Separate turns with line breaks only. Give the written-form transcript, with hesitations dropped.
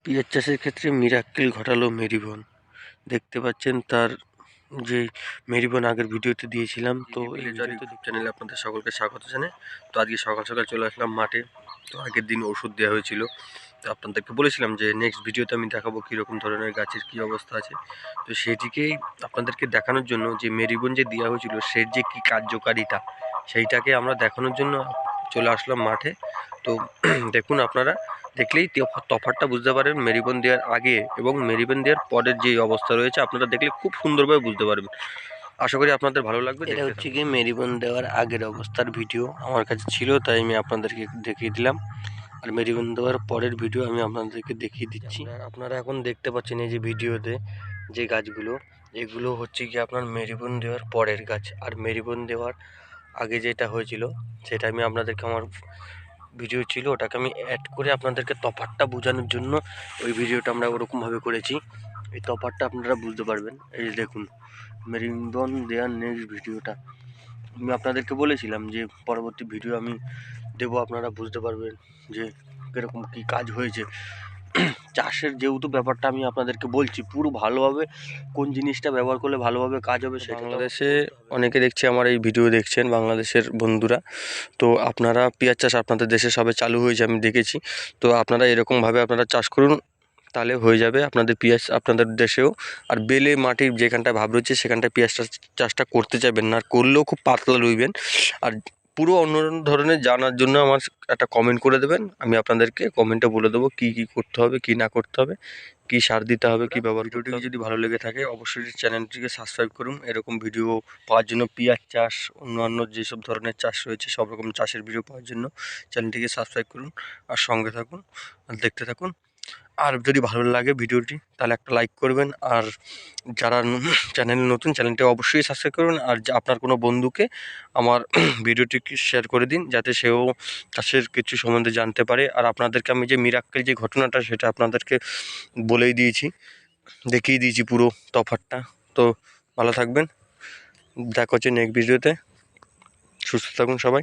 পেঁয়াজ চাষের ক্ষেত্রে মিরাক্কেল ঘটালো মেরিবন। দেখতে পাচ্ছেন তার যে মেরিবন আগের ভিডিওতে দিয়েছিলাম। তো এই ভিডিওতে চ্যানেলে আপনাদের সকলকে স্বাগত জানাই। তো আজকে সকাল সকাল চলে আসলাম মাঠে। তো আগের দিন ওষুধ দেওয়া হয়েছিল, তো আপনাদেরকে বলেছিলাম যে নেক্সট ভিডিওতে আমি দেখাবো কীরকম ধরনের গাছের কী অবস্থা আছে। তো সেটিকেই আপনাদেরকে দেখানোর জন্য যে মেরিবন যে দেওয়া হয়েছিল সের যে কী কার্যকারিতা সেইটাকে আমরা দেখানোর জন্য চলে আসলাম মাঠে। তো দেখুন, আপনারা দেখলেই তফাৎটা বুঝতে পারেন মেরিবন দেওয়ার আগে এবং মেরিবন দেওয়ার পরের যে অবস্থা রয়েছে, আপনারা দেখলে খুব সুন্দরভাবে বুঝতে পারবেন। আশা করি আপনাদের ভালো লাগবে। এটা হচ্ছে কি মেরিবন দেওয়ার আগের অবস্থার ভিডিও আমার কাছে ছিল, তাই আমি আপনাদেরকে দেখিয়ে দিলাম। আর মেরিবন দেওয়ার পরের ভিডিও আমি আপনাদেরকে দেখিয়ে দিচ্ছি। আপনারা এখন দেখতে পাচ্ছেন এই যে ভিডিওতে যে গাছগুলো, এগুলো হচ্ছে কি আপনার মেরিবন দেওয়ার পরের গাছ। আর মেরিবন দেওয়ার আগে যেটা হয়েছিল সেটা আমি আপনাদেরকে আমার ভিডিও ছিল, ওটাকে আমি অ্যাড করে আপনাদেরকে তফাৎটা বোঝানোর জন্য ওই ভিডিওটা আমরা ওরকমভাবে করেছি। এই তফাৎটা আপনারা বুঝতে পারবেন। এই যে দেখুন মেরিবন দেওয়ার নেক্সট ভিডিওটা আমি আপনাদেরকে বলেছিলাম যে পরবর্তী ভিডিও আমি দেবো, আপনারা বুঝতে পারবেন যে কীরকম কী কাজ হয়েছে। চাষের যেহেতু ব্যাপারটা আমি আপনাদেরকে বলছি পুরো ভালোভাবে, কোন জিনিসটা ব্যবহার করলে ভালোভাবে কাজ হবে সেটা। বাংলাদেশে অনেকে দেখছি আমার এই ভিডিও দেখছেন, বাংলাদেশের বন্ধুরা। তো আপনারা পেঁয়াজ চাষ আপনাদের দেশে সবে চালু হয়েছে আমি দেখেছি। তো আপনারা এরকমভাবে আপনারা চাষ করুন, তাহলে হয়ে যাবে আপনাদের পেঁয়াজ আপনাদের দেশেও। আর বেলে মাটির যেখানটায় ভাব রয়েছে সেখানটায় পেঁয়াজ চাষটা করতে চাইবেন না, আর করলেও খুব পাতলা রইবেন। আর পুরো অন্য ধরনের জানার জন্য আমার একটা কমেন্ট করে দেবেন, আমি আপনাদেরকে কমেন্টে বলে দেবো কী কী করতে হবে, কী না করতে হবে, কী সার দিতে হবে, কী ব্যবহার করতে হবে। যদি ভালো লেগে থাকে অবশ্যই চ্যানেলটিকে সাবস্ক্রাইব করুন। এরকম ভিডিও পাওয়ার জন্য পেঁয়াজ চাষ, অন্যান্য যেসব ধরনের চাষ রয়েছে সব রকম চাষের ভিডিও পাওয়ার জন্য চ্যানেলটিকে সাবস্ক্রাইব করুন আর সঙ্গে থাকুন আর দেখতে থাকুন। আর যদি ভালো লাগে ভিডিওটি তাহলে একটা লাইক করবেন। আর যারা চ্যানেলে নতুন, চ্যানেলটি অবশ্যই সাবস্ক্রাইব করবেন। আর আপনার কোনো বন্ধুকে আমার ভিডিওটিকে শেয়ার করে দিন, যাতে সেও চাষের কিছু সম্বন্ধে জানতে পারে। আর আপনাদেরকে আমি যে মিরাক্কেল যে ঘটনাটা সেটা আপনাদেরকে বলেই দিয়েছি, দেখিয়ে দিয়েছি পুরো তফাৎটা। তো ভালো থাকবেন, দেখা হচ্ছে নেক্সট ভিডিওতে। সুস্থ থাকুন সবাই।